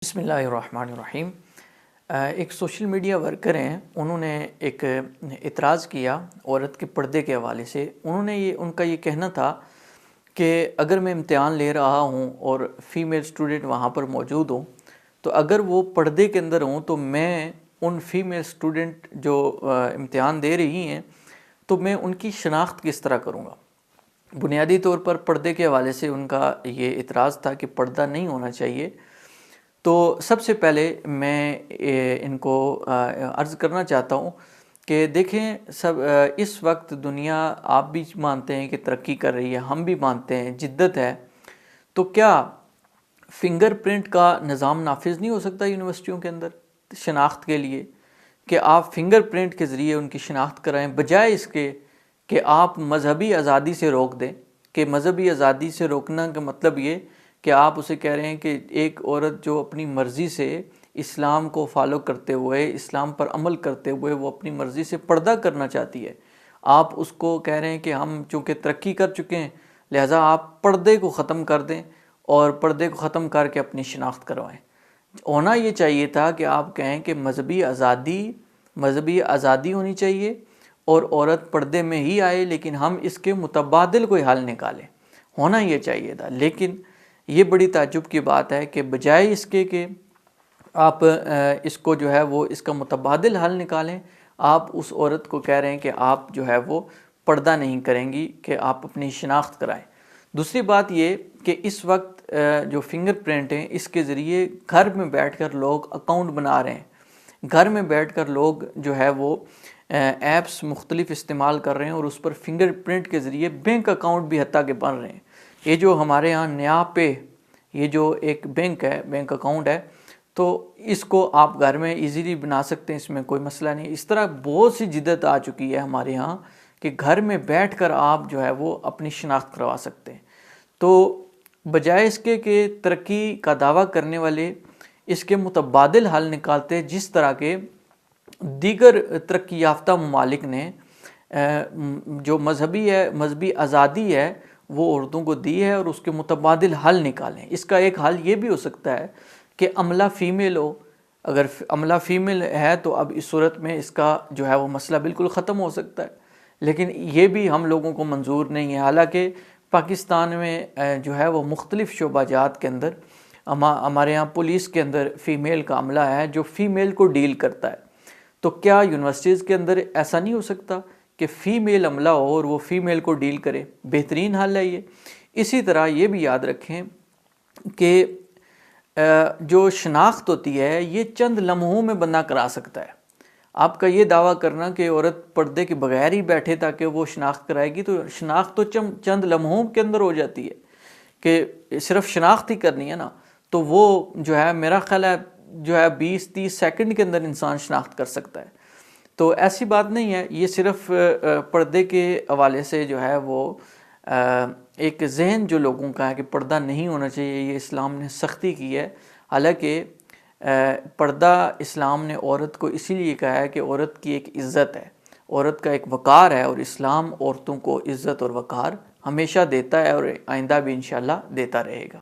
بسم اللہ الرحمن الرحیم۔ ایک سوشل میڈیا ورکر ہیں، انہوں نے ایک اعتراض کیا عورت کے پردے کے حوالے سے۔ انہوں نے ان کا یہ کہنا تھا کہ اگر میں امتحان لے رہا ہوں اور فیمیل اسٹوڈنٹ وہاں پر موجود ہوں تو اگر وہ پردے کے اندر ہوں تو میں ان فیمیل اسٹوڈنٹ جو امتحان دے رہی ہیں تو میں ان کی شناخت کس طرح کروں گا۔ بنیادی طور پر پردے کے حوالے سے ان کا یہ اعتراض تھا کہ پردہ نہیں ہونا چاہیے۔ تو سب سے پہلے میں ان کو عرض کرنا چاہتا ہوں کہ دیکھیں، اس وقت دنیا آپ بھی مانتے ہیں کہ ترقی کر رہی ہے، ہم بھی مانتے ہیں جدت ہے، تو کیا فنگر پرنٹ کا نظام نافذ نہیں ہو سکتا یونیورسٹیوں کے اندر شناخت کے لیے، کہ آپ فنگر پرنٹ کے ذریعے ان کی شناخت کرائیں، بجائے اس کے کہ آپ مذہبی آزادی سے روک دیں؟ کہ مذہبی آزادی سے روکنا کا مطلب یہ کہ آپ اسے کہہ رہے ہیں کہ ایک عورت جو اپنی مرضی سے اسلام کو فالو کرتے ہوئے، اسلام پر عمل کرتے ہوئے وہ اپنی مرضی سے پردہ کرنا چاہتی ہے، آپ اس کو کہہ رہے ہیں کہ ہم چونکہ ترقی کر چکے ہیں لہٰذا آپ پردے کو ختم کر دیں اور پردے کو ختم کر کے اپنی شناخت کروائیں۔ ہونا یہ چاہیے تھا کہ آپ کہیں کہ مذہبی آزادی ہونی چاہیے اور عورت پردے میں ہی آئے، لیکن ہم اس کے متبادل کوئی حل نکالیں، ہونا یہ چاہیے تھا۔ لیکن یہ بڑی تعجب کی بات ہے کہ بجائے اس کے کہ آپ اس کو جو ہے وہ اس کا متبادل حل نکالیں، آپ اس عورت کو کہہ رہے ہیں کہ آپ جو ہے وہ پردہ نہیں کریں گی، کہ آپ اپنی شناخت کرائیں۔ دوسری بات یہ کہ اس وقت جو فنگر پرنٹ ہیں اس کے ذریعے گھر میں بیٹھ کر لوگ اکاؤنٹ بنا رہے ہیں، گھر میں بیٹھ کر لوگ جو ہے وہ ایپس مختلف استعمال کر رہے ہیں اور اس پر فنگر پرنٹ کے ذریعے بینک اکاؤنٹ بھی حتیٰ کہ بن رہے ہیں۔ یہ جو ہمارے ہاں نیا پے، یہ جو ایک بینک ہے، بینک اکاؤنٹ ہے، تو اس کو آپ گھر میں ایزیلی بنا سکتے ہیں، اس میں کوئی مسئلہ نہیں۔ اس طرح بہت سی جدت آ چکی ہے ہمارے ہاں کہ گھر میں بیٹھ کر آپ جو ہے وہ اپنی شناخت کروا سکتے ہیں۔ تو بجائے اس کے کہ ترقی کا دعویٰ کرنے والے اس کے متبادل حل نکالتے، جس طرح کے دیگر ترقی یافتہ ممالک نے جو مذہبی آزادی ہے وہ عورتوں کو دی ہے، اور اس کے متبادل حل نکالیں۔ اس کا ایک حل یہ بھی ہو سکتا ہے کہ عملہ فیمیل ہو، اگر عملہ فیمیل ہے تو اب اس صورت میں اس کا جو ہے وہ مسئلہ بالکل ختم ہو سکتا ہے، لیکن یہ بھی ہم لوگوں کو منظور نہیں ہے۔ حالانکہ پاکستان میں جو ہے وہ مختلف شعبہ جات کے اندر ہمارے ہاں پولیس کے اندر فیمیل کا عملہ ہے جو فیمیل کو ڈیل کرتا ہے، تو کیا یونیورسٹیز کے اندر ایسا نہیں ہو سکتا کہ فیمیل عملہ ہو اور وہ فیمیل کو ڈیل کرے؟ بہترین حل ہے یہ۔ اسی طرح یہ بھی یاد رکھیں کہ جو شناخت ہوتی ہے یہ چند لمحوں میں بندہ کرا سکتا ہے۔ آپ کا یہ دعویٰ کرنا کہ عورت پردے کے بغیر ہی بیٹھے تاکہ وہ شناخت کرائے گی، تو شناخت تو چند لمحوں کے اندر ہو جاتی ہے، کہ صرف شناخت ہی کرنی ہے نا، تو وہ جو ہے میرا خیال ہے جو ہے 20-30 سیکنڈ کے اندر انسان شناخت کر سکتا ہے۔ تو ایسی بات نہیں ہے، یہ صرف پردے کے حوالے سے جو ہے وہ ایک ذہن جو لوگوں کا ہے کہ پردہ نہیں ہونا چاہیے، یہ اسلام نے سختی کی ہے۔ حالانکہ پردہ اسلام نے عورت کو اسی لیے کہا ہے کہ عورت کی ایک عزت ہے، عورت کا ایک وقار ہے، اور اسلام عورتوں کو عزت اور وقار ہمیشہ دیتا ہے اور آئندہ بھی انشاءاللہ دیتا رہے گا۔